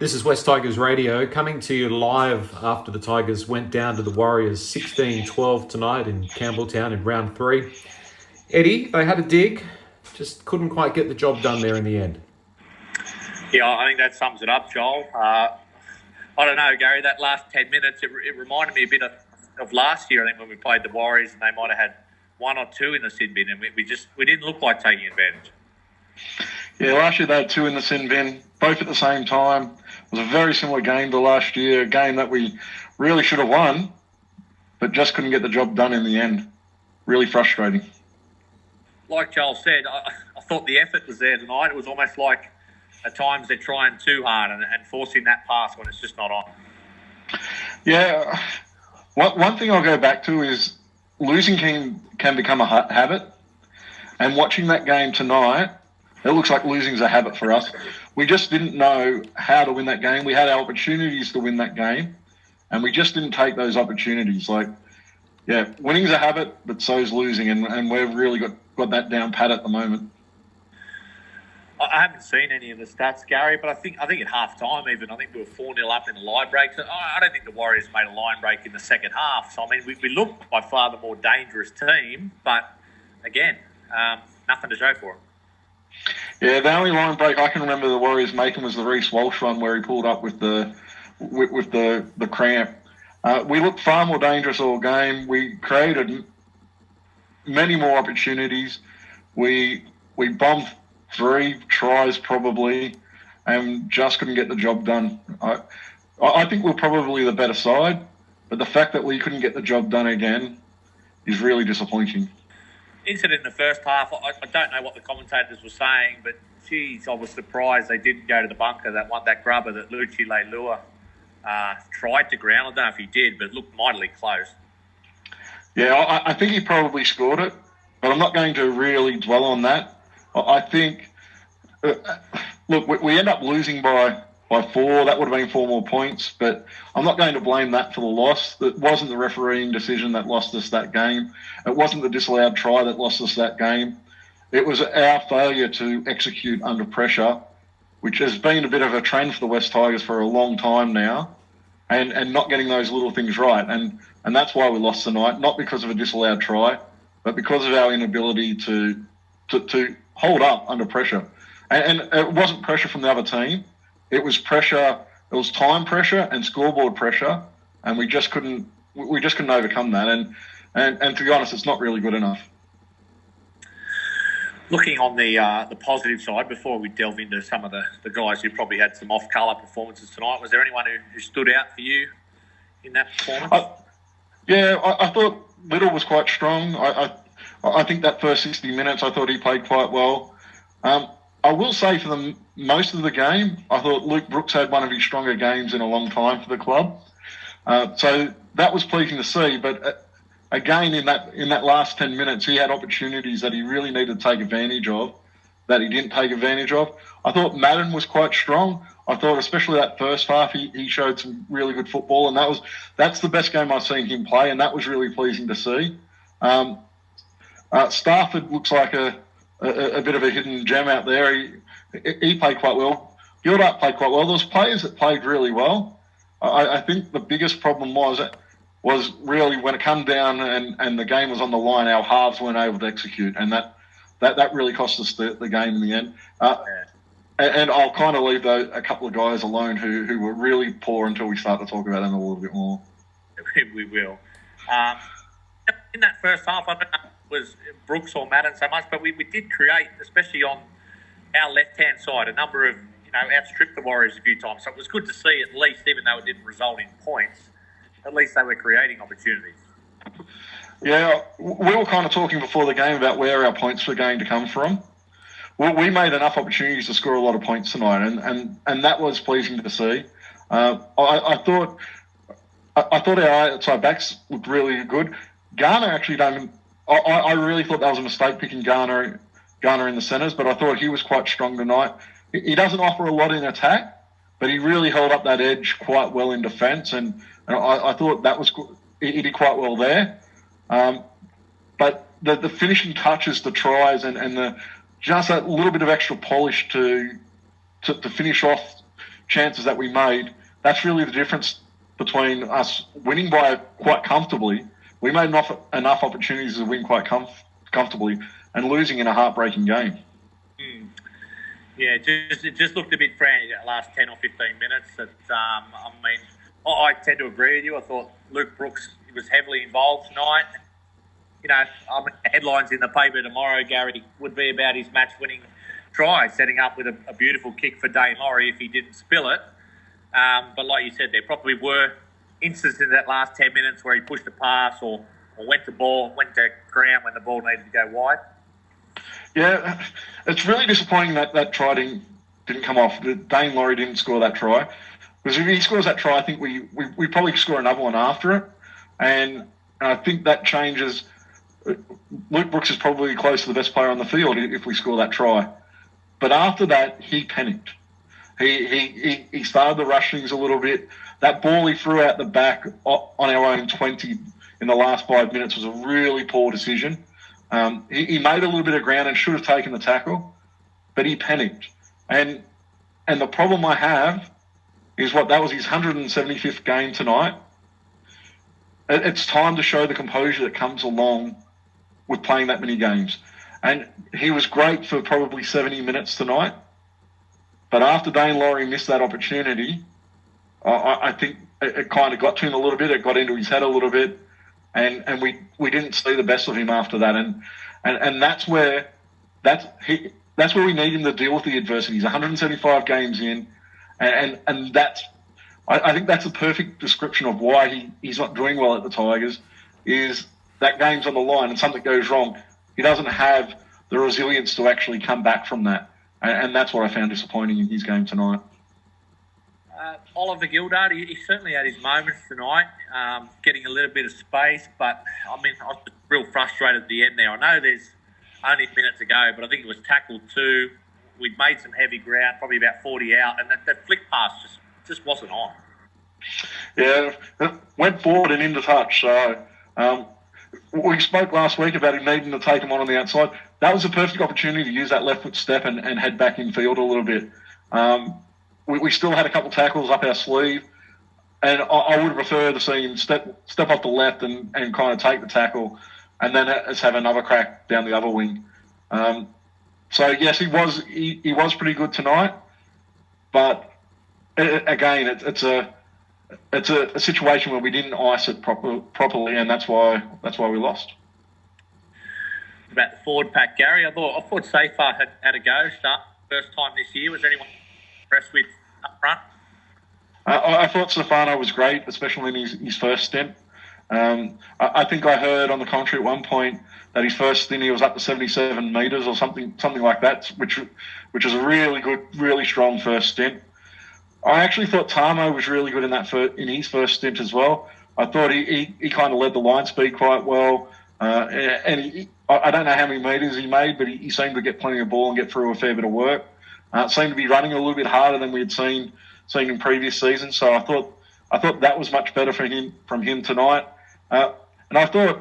This is West Tigers Radio, coming to you live after the Tigers went down to the Warriors 16-12 tonight in Campbelltown in round 3. Eddie, they had a dig, just couldn't quite get the job done there in the end. Yeah, I think that sums it up, Joel. I don't know, Gary, that last 10 minutes, it reminded me a bit of last year, I think, when we played the Warriors and they might have had one or two in the sin bin and we didn't look like taking advantage. Yeah, last year they had two in the sin bin, both at the same time. It was a very similar game to last year, a game that we really should have won, but just couldn't get the job done in the end. Really frustrating. Like Joel said, I thought the effort was there tonight. It was almost like at times they're trying too hard and forcing that pass when it's just not on. Yeah, one thing I'll go back to is losing can become a habit. And watching that game tonight, it looks like losing's a habit for us. We just didn't know how to win that game. We had our opportunities to win that game, and we just didn't take those opportunities. Winning's a habit, but so's losing, and we've really got that down pat at the moment. I haven't seen any of the stats, Gary, but I think at half-time even, I think we were 4-0 up in the line break. So I don't think the Warriors made a line break in the second half. So, I mean, we looked by far the more dangerous team, but, again, nothing to show for it. Yeah, the only line break I can remember the Warriors making was the Reece Walsh one where he pulled up with the cramp. We looked far more dangerous all game. We created many more opportunities. We bombed 3 tries probably and just couldn't get the job done. I think we're probably the better side, but the fact that we couldn't get the job done again is really disappointing. Incident in the first half, I don't know what the commentators were saying, but geez, I was surprised they didn't go to the bunker, that grubber that Luchi Leilua tried to ground. I don't know if he did, but it looked mightily close. Yeah, I think he probably scored it, but I'm not going to really dwell on that. I think, look, we end up losing by 4. That would have been 4 more points, but I'm not going to blame that for the loss. It wasn't the refereeing decision that lost us that game. It wasn't the disallowed try that lost us that game. It was our failure to execute under pressure, which has been a bit of a trend for the West Tigers for a long time now, and not getting those little things right. And that's why we lost tonight, not because of a disallowed try, but because of our inability to hold up under pressure. And it wasn't pressure from the other team. It was pressure. It was time pressure and scoreboard pressure, and we just couldn't overcome that. And to be honest, it's not really good enough. Looking on the positive side, before we delve into some of the guys who probably had some off-colour performances tonight, was there anyone who stood out for you in that performance? I thought Little was quite strong. I think that first 60 minutes, I thought he played quite well. I will say for most of the game, I thought Luke Brooks had one of his stronger games in a long time for the club. So that was pleasing to see. But again, in that last 10 minutes, he had opportunities that he really needed to take advantage of that he didn't take advantage of. I thought Madden was quite strong. I thought especially that first half, he showed some really good football, and that's the best game I've seen him play, and that was really pleasing to see. Stafford looks like a bit of a hidden gem out there. He played quite well. Gildart played quite well. Those players that played really well. I think the biggest problem was really when it came down and the game was on the line, our halves weren't able to execute, and that really cost us the game in the end. And I'll kind of leave a couple of guys alone who were really poor until we start to talk about them a little bit more. We will. In that first half, I don't know if it was Brooks or Madden so much, but we did create, especially on our left-hand side, a number of, outstripped the Warriors a few times. So it was good to see, at least, even though it didn't result in points, at least they were creating opportunities. Yeah, we were kind of talking before the game about where our points were going to come from. Well, we made enough opportunities to score a lot of points tonight, and that was pleasing to see. I thought our outside backs looked really good. Garner actually I really thought that was a mistake picking Garner in the centres, but I thought he was quite strong tonight. He doesn't offer a lot in attack, but he really held up that edge quite well in defence, and I thought that was he did quite well there. But the finishing touches, the tries, and just that little bit of extra polish to finish off chances that we made, that's really the difference between us winning by quite comfortably. We made enough opportunities to win quite comfortably and losing in a heartbreaking game. Yeah, it just looked a bit frantic that last 10 or 15 minutes. I tend to agree with you. I thought Luke Brooks was heavily involved tonight. The headlines in the paper tomorrow, Gary, would be about his match-winning try, setting up with a beautiful kick for Dane Laurie if he didn't spill it. But like you said, there probably were instances in that last 10 minutes where he pushed a pass or went to ground when the ball needed to go wide. Yeah, it's really disappointing that try didn't come off. Dane Laurie didn't score that try. Because if he scores that try, I think we probably score another one after it. And I think that changes. Luke Brooks is probably close to the best player on the field if we score that try. But after that, he panicked. He started the rushings a little bit. That ball he threw out the back on our own 20 in the last 5 minutes was a really poor decision. He made a little bit of ground and should have taken the tackle, but he panicked. And the problem I have is that was his 175th game tonight. It's time to show the composure that comes along with playing that many games. And he was great for probably 70 minutes tonight. But after Dane Laurie missed that opportunity, I think it kind of got to him a little bit. It got into his head a little bit. And we didn't see the best of him after that. And that's where we need him to deal with the adversity. He's 175 games in. And I think that's a perfect description of why he's not doing well at the Tigers, is that game's on the line and something goes wrong. He doesn't have the resilience to actually come back from that. And that's what I found disappointing in his game tonight. Oliver Gildart, he certainly had his moments tonight, getting a little bit of space. But, I was real frustrated at the end there. I know there's only a minute to go, but I think it was tackle 2. We'd made some heavy ground, probably about 40 out, and that flick pass just wasn't on. Yeah, it went forward and into touch. So we spoke last week about him needing to take him on the outside. That was a perfect opportunity to use that left foot step and head back in field a little bit. We still had a couple of tackles up our sleeve, and I would prefer to see him step off the left and kind of take the tackle, and then us have another crack down the other wing. So yes, he was pretty good tonight, but again, it's a situation where we didn't ice it properly, and that's why we lost. About the forward pack, Gary, I thought Safar had a go start first time this year. Was there anyone impressed with up front? I thought Stefano was great, especially in his first stint. I think I heard on the commentary at one point that his first stint he was up to 77 metres or something like that, which is a really good, really strong first stint. I actually thought Tamo was really good in his first stint as well. I thought he kind of led the line speed quite well, and I don't know how many metres he made, but he seemed to get plenty of ball and get through a fair bit of work. Seemed to be running a little bit harder than we had seen in previous seasons. So I thought that was much better from him tonight. And I thought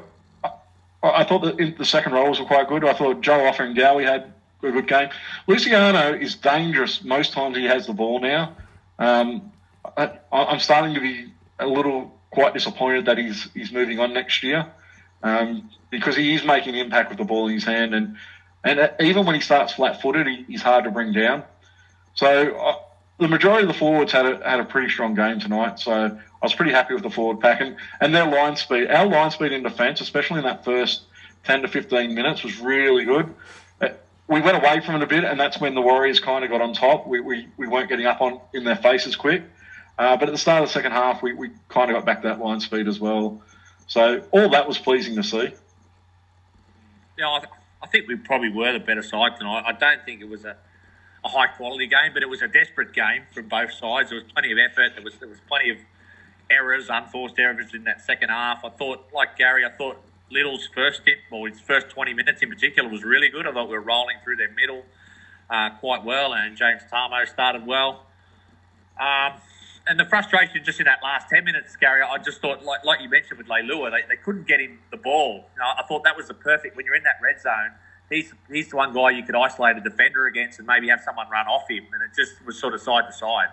that the second rows were quite good. I thought Joe Offengawi had a good game. Luciano is dangerous most times he has the ball now. I'm starting to be a little quite disappointed that he's moving on next year, because he is making impact with the ball in his hand, and even when he starts flat-footed, he's hard to bring down. So the majority of the forwards had a pretty strong game tonight. So I was pretty happy with the forward pack and their line speed. Our line speed in defence, especially in that first 10 to 15 minutes, was really good. We went away from it a bit, and that's when the Warriors kind of got on top. We weren't getting up in their faces quick. But at the start of the second half, we kind of got back to that line speed as well. So all that was pleasing to see. Yeah, I think we probably were the better side tonight. I don't think it was a high-quality game, but it was a desperate game from both sides. There was plenty of effort. There was plenty of errors, unforced errors in that second half. I thought, like Gary, Little's first stint, or his first 20 minutes in particular, was really good. I thought we were rolling through their middle quite well, and James Tamo started well. And the frustration just in that last 10 minutes, Gary, I just thought, like you mentioned with Leilua, they couldn't get him the ball. I thought that was the perfect, when you're in that red zone, he's the one guy you could isolate a defender against and maybe have someone run off him, and it just was sort of side to side.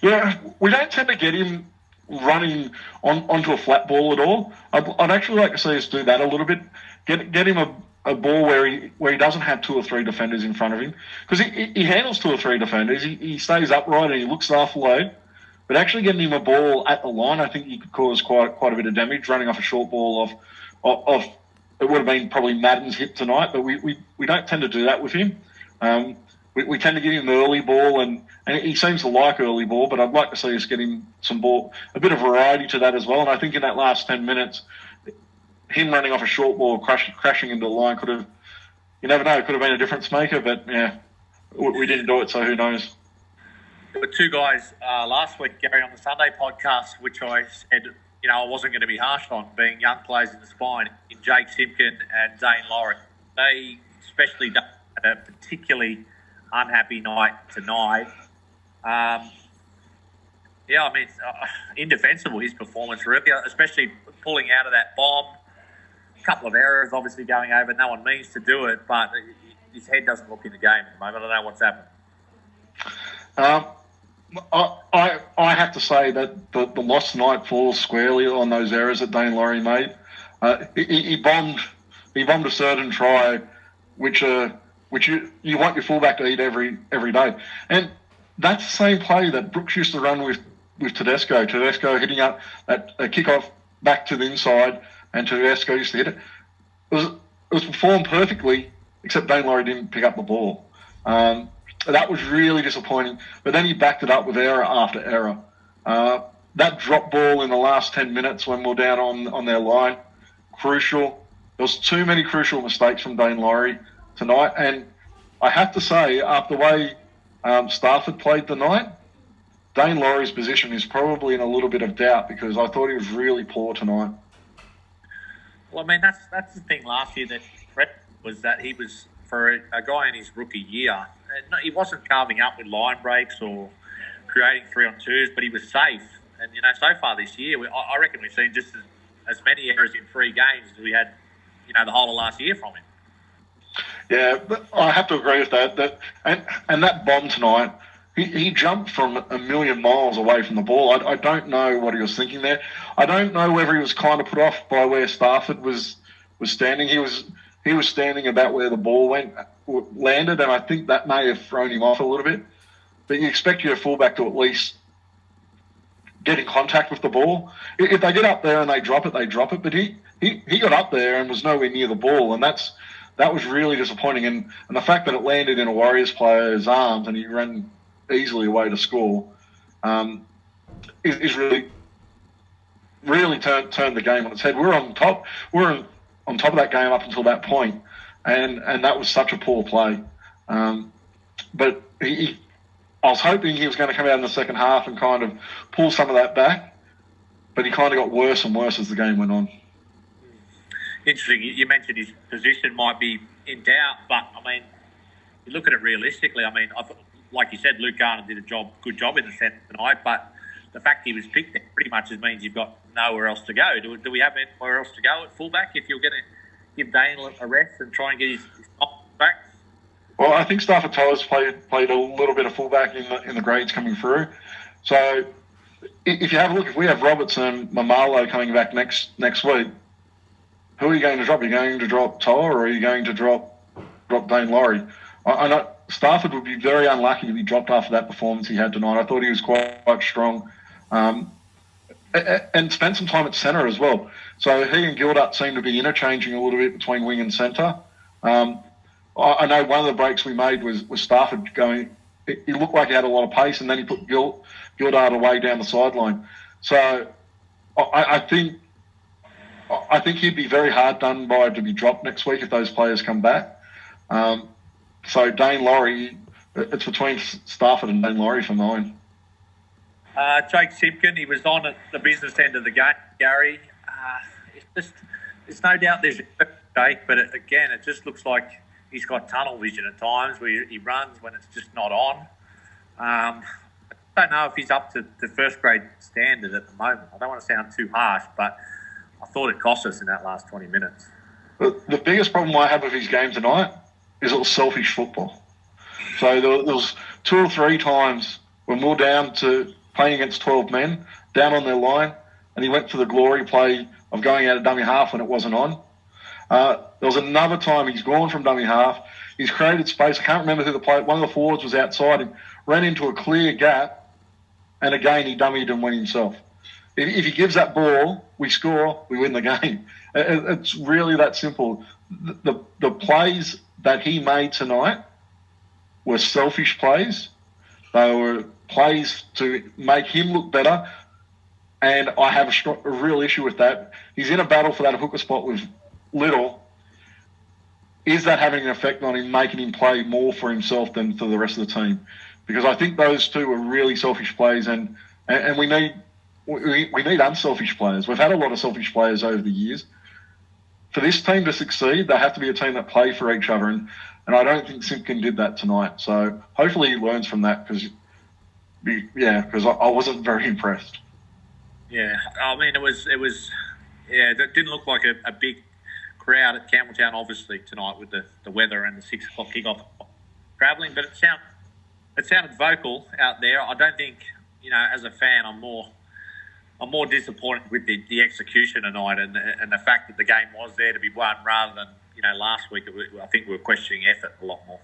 Yeah, we don't tend to get him running onto a flat ball at all. I'd actually like to see us do that a little bit. Get him a ball where he doesn't have 2 or 3 defenders in front of him, because he handles 2 or 3 defenders. He stays upright and he looks after load. But actually getting him a ball at the line, I think he could cause quite a bit of damage running off a short ball of it would have been probably Madden's hit tonight, but we don't tend to do that with him. We tend to give him the early ball, and he seems to like early ball, but I'd like to see us get him some ball, a bit of variety to that as well. And I think in that last 10 minutes, him running off a short ball, crashing into the line could have, you never know, it could have been a difference maker, but yeah, we didn't do it, so who knows. There were 2 guys last week, Gary, on the Sunday podcast, which I said, I wasn't going to be harsh on, being young players in the spine, in Jake Simpkin and Dane Laurie. They especially had a particularly unhappy night tonight. Indefensible, his performance, really, especially pulling out of that bomb. A couple of errors, obviously, going over. No one means to do it, but his head doesn't look in the game at the moment. I don't know what's happened. I have to say that the loss tonight falls squarely on those errors that Dane Laurie made. He bombed a certain try, which you want your fullback to eat every day, and that's the same play that Brooks used to run with Tedesco. Tedesco hitting up a kick-off back to the inside, and Tedesco used to hit it. It was performed perfectly, except Dane Laurie didn't pick up the ball. That was really disappointing. But then he backed it up with error after error. That drop ball in the last 10 minutes when we're down on their line, crucial. There was too many crucial mistakes from Dane Laurie tonight. And I have to say, after the way Stafford played tonight, Dane Laurie's position is probably in a little bit of doubt, because I thought he was really poor tonight. Well, I mean, that's the thing last year that was that he was, for a guy in his rookie year, he wasn't carving up with line breaks or creating 3-on-2s, but he was safe. And, so far this year, I reckon we've seen just as many errors in 3 games as we had, the whole of last year from him. Yeah, but I have to agree with that. And that bomb tonight, he jumped from a million miles away from the ball. I don't know what he was thinking there. I don't know whether he was kind of put off by where Stafford was standing. He was standing about where the ball landed, and I think that may have thrown him off a little bit. But you expect your fullback to at least get in contact with the ball. If they get up there and they drop it, they drop it. But he got up there and was nowhere near the ball, and that was really disappointing. And the fact that it landed in a Warriors player's arms and he ran easily away to score is really turned the game on its head. We're on top. We're on top of that game up until that point, and that was such a poor play. But I was hoping he was going to come out in the second half and kind of pull some of that back, but he kind of got worse and worse as the game went on. Interesting. You mentioned his position might be in doubt, but, I mean, you look at it realistically. I mean, like you said, Luke Garner did a good job in the centre tonight, but the fact he was picked there pretty much means you've got nowhere else to go. Do we have anywhere else to go at fullback if you're going to give Dane a rest and try and get his back? Well, I think Stafford Tollers played a little bit of fullback in the grades coming through. So if you have a look, if we have Robertson and Mamalo coming back next week, who are you going to drop? Are you going to drop Toller, or are you going to drop Dane Laurie? I know Stafford would be very unlucky to be dropped after that performance he had tonight. I thought he was quite strong. And spent some time at centre as well. So he and Gildup seem to be interchanging a little bit between wing and centre. I know one of the breaks we made was Stafford going. He looked like he had a lot of pace, and then he put Gildart away down the sideline. So I think he'd be very hard done by to be dropped next week if those players come back. So Dane Laurie, it's between Stafford and Dane Laurie for mine. Jake Simpkin, he was on at the business end of the game, Gary. There's no doubt there's a Jake, but it just looks like he's got tunnel vision at times where he runs when it's just not on. I don't know if he's up to the first grade standard at the moment. I don't want to sound too harsh, but I thought it cost us in that last 20 minutes. The biggest problem I had with his game tonight is it was selfish football. So there was 2 or 3 times when we were down to playing against 12 men, down on their line, and he went for the glory play of going out of dummy half when it wasn't on. There was another time he's gone from dummy half. He's created space. I can't remember who the player. One of the forwards was outside him, ran into a clear gap, and again he dummied and went himself. If he gives that ball, we score, we win the game. It's really that simple. The plays that he made tonight were selfish plays. They were plays to make him look better, and I have a real issue with that. He's in a battle for that hooker spot with Little. Is that having an effect on him, making him play more for himself than for the rest of the team? Because I think those two are really selfish plays, and we need unselfish players. We've had a lot of selfish players over the years. For this team to succeed, they have to be a team that play for each other, and I don't think Simpkin did that tonight. So hopefully he learns from that, because I wasn't very impressed. Yeah, I mean, it didn't look like a big crowd at Campbelltown, obviously, tonight with the weather and the 6 o'clock kickoff travelling, but it sounded vocal out there. I don't think, as a fan, I'm more disappointed with the execution tonight and the fact that the game was there to be won rather than, last week. I think we were questioning effort a lot more.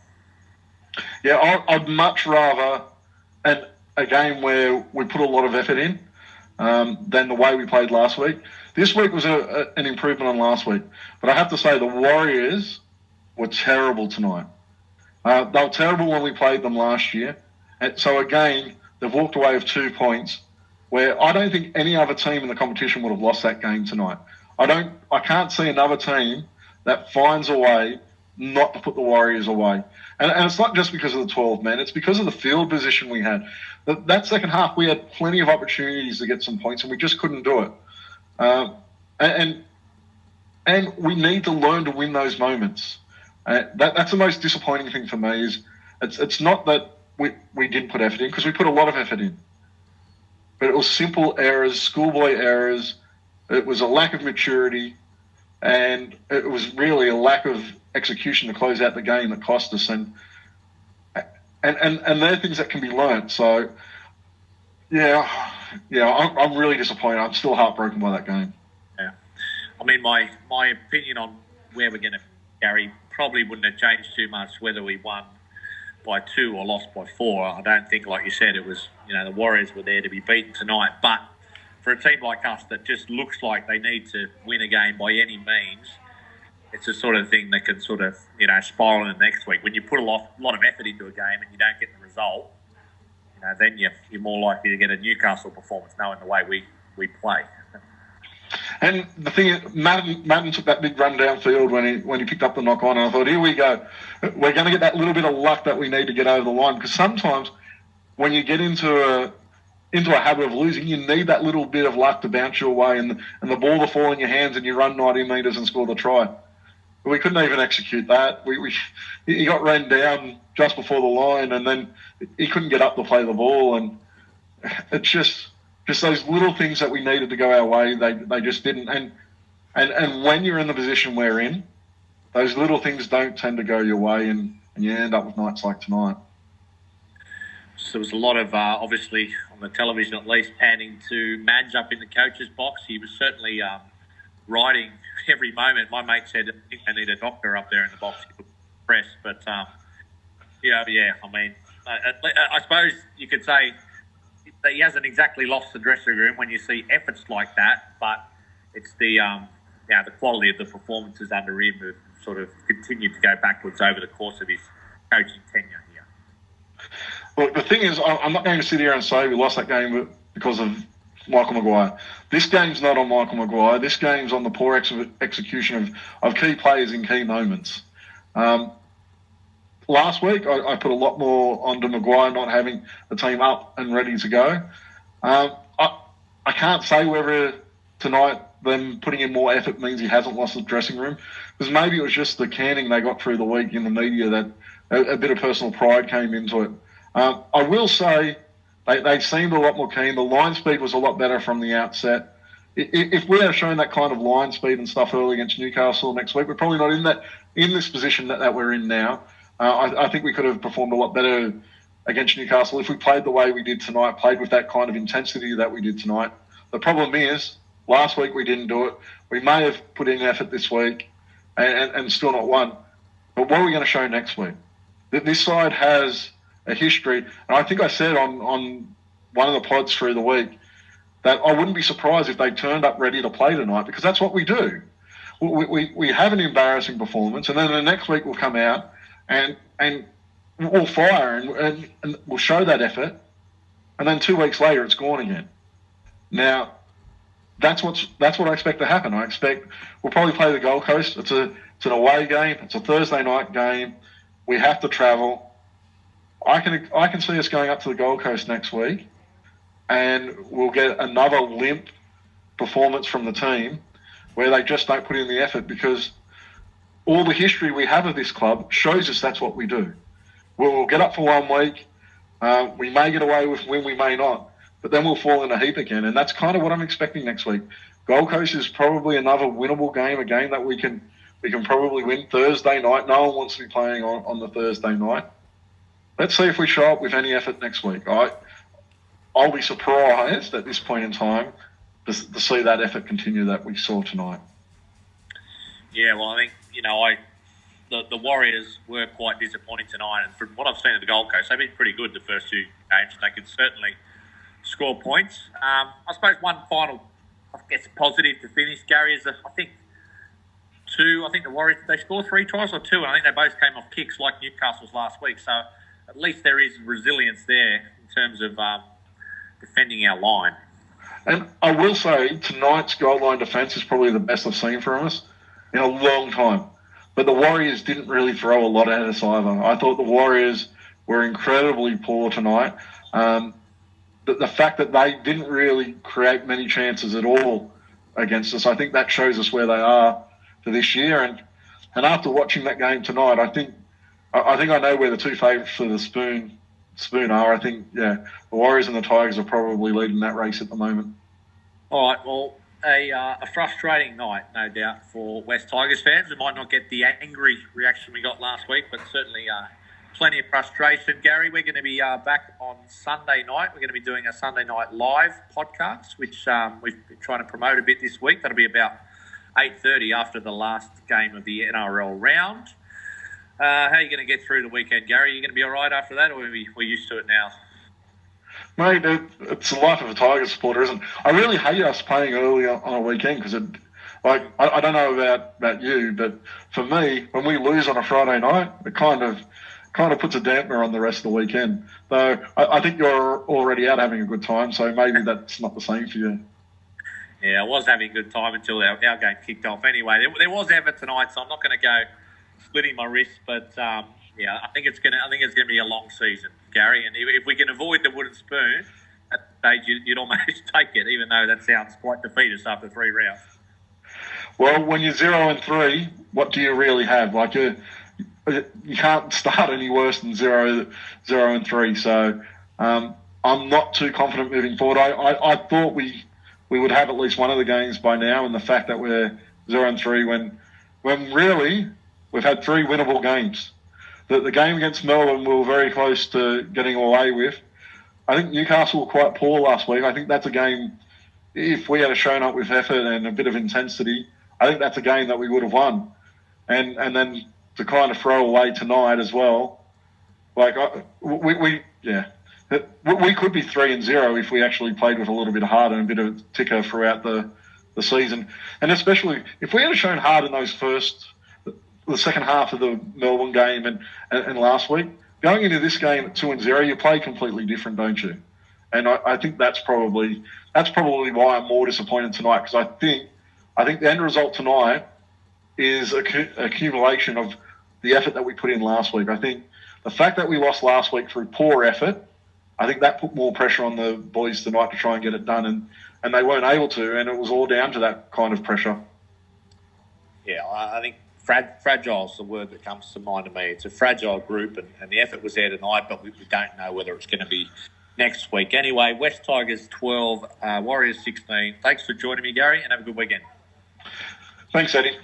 Yeah, I'd much rather a game where we put a lot of effort in than the way we played last week. This week was an improvement on last week, but I have to say the Warriors were terrible tonight. They were terrible when we played them last year. And so again, they've walked away with 2 points, where I don't think any other team in the competition would have lost that game tonight. I can't see another team that finds a way not to put the Warriors away. And it's not just because of the 12 men, it's because of the field position we had. That second half, we had plenty of opportunities to get some points, and we just couldn't do it. And we need to learn to win those moments. That's the most disappointing thing for me. Is it's not that we didn't put effort in, because we put a lot of effort in. But it was simple errors, schoolboy errors. It was a lack of maturity, and it was really a lack of execution to close out the game that cost us. And they're things that can be learnt. So, I'm really disappointed. I'm still heartbroken by that game. Yeah, I mean, my opinion on where we're going to, Gary, probably wouldn't have changed too much whether we won by 2 or lost by 4. I don't think, like you said, it was, the Warriors were there to be beaten tonight. But for a team like us that just looks like they need to win a game by any means, it's the sort of thing that can sort of, spiral in the next week. When you put a lot of effort into a game and you don't get the result, then you're more likely to get a Newcastle performance knowing the way we play. And the thing is, Madden took that big run downfield when he picked up the knock on, and I thought, here we go. We're going to get that little bit of luck that we need to get over the line, because sometimes when you get into a habit of losing, you need that little bit of luck to bounce your way and the ball to fall in your hands and you run 90 metres and score the try. But we couldn't even execute that. He got ran down just before the line, and then he couldn't get up to play the ball, and it's just those little things that we needed to go our way, they just didn't. And when you're in the position we're in, those little things don't tend to go your way, and you end up with nights like tonight. So there was a lot of, obviously, on the television at least, panning to Madge up in the coach's box. He was certainly riding every moment. My mate said, I think they need a doctor up there in the box. He was impressed. But, I mean, I suppose you could say that he hasn't exactly lost the dressing room when you see efforts like that, but it's the quality of the performances under him have sort of continued to go backwards over the course of his coaching tenure here. Well, the thing is, I'm not going to sit here and say we lost that game because of Michael Maguire. This game's not on Michael Maguire. This game's on the poor execution of key players in key moments. Last week, I put a lot more onto Maguire not having the team up and ready to go. I can't say whether tonight them putting in more effort means he hasn't lost the dressing room, because maybe it was just the canning they got through the week in the media that a bit of personal pride came into it. I will say they seemed a lot more keen. The line speed was a lot better from the outset. If we had shown that kind of line speed and stuff early against Newcastle next week, we're probably not in this position that we're in now. I think we could have performed a lot better against Newcastle if we played the way we did tonight, played with that kind of intensity that we did tonight. The problem is, last week we didn't do it. We may have put in effort this week and still not won. But what are we going to show next week? This side has a history, and I think I said on one of the pods through the week that I wouldn't be surprised if they turned up ready to play tonight, because that's what we do. We have an embarrassing performance, and then the next week we'll come out and we'll fire and we'll show that effort, and then 2 weeks later it's gone again. Now, that's what I expect to happen. I expect we'll probably play the Gold Coast. It's an away game. It's a Thursday night game. We have to travel. I can see us going up to the Gold Coast next week, and we'll get another limp performance from the team where they just don't put in the effort, because all the history we have of this club shows us that's what we do. We'll get up for 1 week. We may get away with win, we may not, but then we'll fall in a heap again, and that's kind of what I'm expecting next week. Gold Coast is probably another winnable game, a game that we can probably win Thursday night. No one wants to be playing on the Thursday night. Let's see if we show up with any effort next week. I'll be surprised at this point in time to see that effort continue that we saw tonight. Yeah, well, I think, the Warriors were quite disappointing tonight, and from what I've seen of the Gold Coast, they've been pretty good the first 2 games. They could certainly score points. I suppose one final, positive to finish, Gary, is I think the Warriors, they scored 3 tries or 2, and I think they both came off kicks like Newcastle's last week. So at least there is resilience there in terms of defending our line. And I will say tonight's goal line defence is probably the best I've seen from us in a long time. But the Warriors didn't really throw a lot at us either. I thought the Warriors were incredibly poor tonight. The fact that they didn't really create many chances at all against us, I think that shows us where they are for this year. And after watching that game tonight, I think I know where the 2 favourites for the spoon are. I think, the Warriors and the Tigers are probably leading that race at the moment. All right, well, a frustrating night, no doubt, for West Tigers fans. We might not get the angry reaction we got last week, but certainly plenty of frustration. Gary, we're going to be back on Sunday night. We're going to be doing a Sunday night live podcast, which we've been trying to promote a bit this week. That'll be about 8:30 after the last game of the NRL round. How are you going to get through the weekend, Gary? Are you going to be all right after that, or are we used to it now? Mate, it's the life of a Tigers supporter, isn't it? I really hate us playing early on a weekend because, I don't know about you, but for me, when we lose on a Friday night, it kind of puts a dampener on the rest of the weekend. Though I think you're already out having a good time, so maybe that's not the same for you. Yeah, I was having a good time until our game kicked off. Anyway, there was effort tonight, so I'm not going to go splitting my wrist, but I think it's going to be a long season, Gary. And if we can avoid the wooden spoon, at that stage you'd almost take it, even though that sounds quite defeatist after 3 rounds. Well, when you're 0-3, what do you really have? You can't start any worse than 0-3. So I'm not too confident moving forward. I thought we would have at least one of the games by now, and the fact that we're 0-3 when really we've had 3 winnable games. The game against Melbourne we were very close to getting away with. I think Newcastle were quite poor last week. I think that's a game, if we had shown up with effort and a bit of intensity, I think that's a game that we would have won. And then to kind of throw away tonight as well, we could be 3-0 if we actually played with a little bit of heart and a bit of ticker throughout the season. And especially if we had shown heart in the second half of the Melbourne game and last week, going into this game at 2-0, you play completely different, don't you? And I think that's probably why I'm more disappointed tonight, because I think the end result tonight is an accumulation of the effort that we put in last week. I think the fact that we lost last week through poor effort, I think that put more pressure on the boys tonight to try and get it done, and they weren't able to, and it was all down to that kind of pressure. Yeah, I think fragile is the word that comes to mind to me. It's a fragile group, and the effort was there tonight, but we don't know whether it's going to be next week. Anyway, West Tigers 12, Warriors 16. Thanks for joining me, Gary, and have a good weekend. Thanks, Eddie.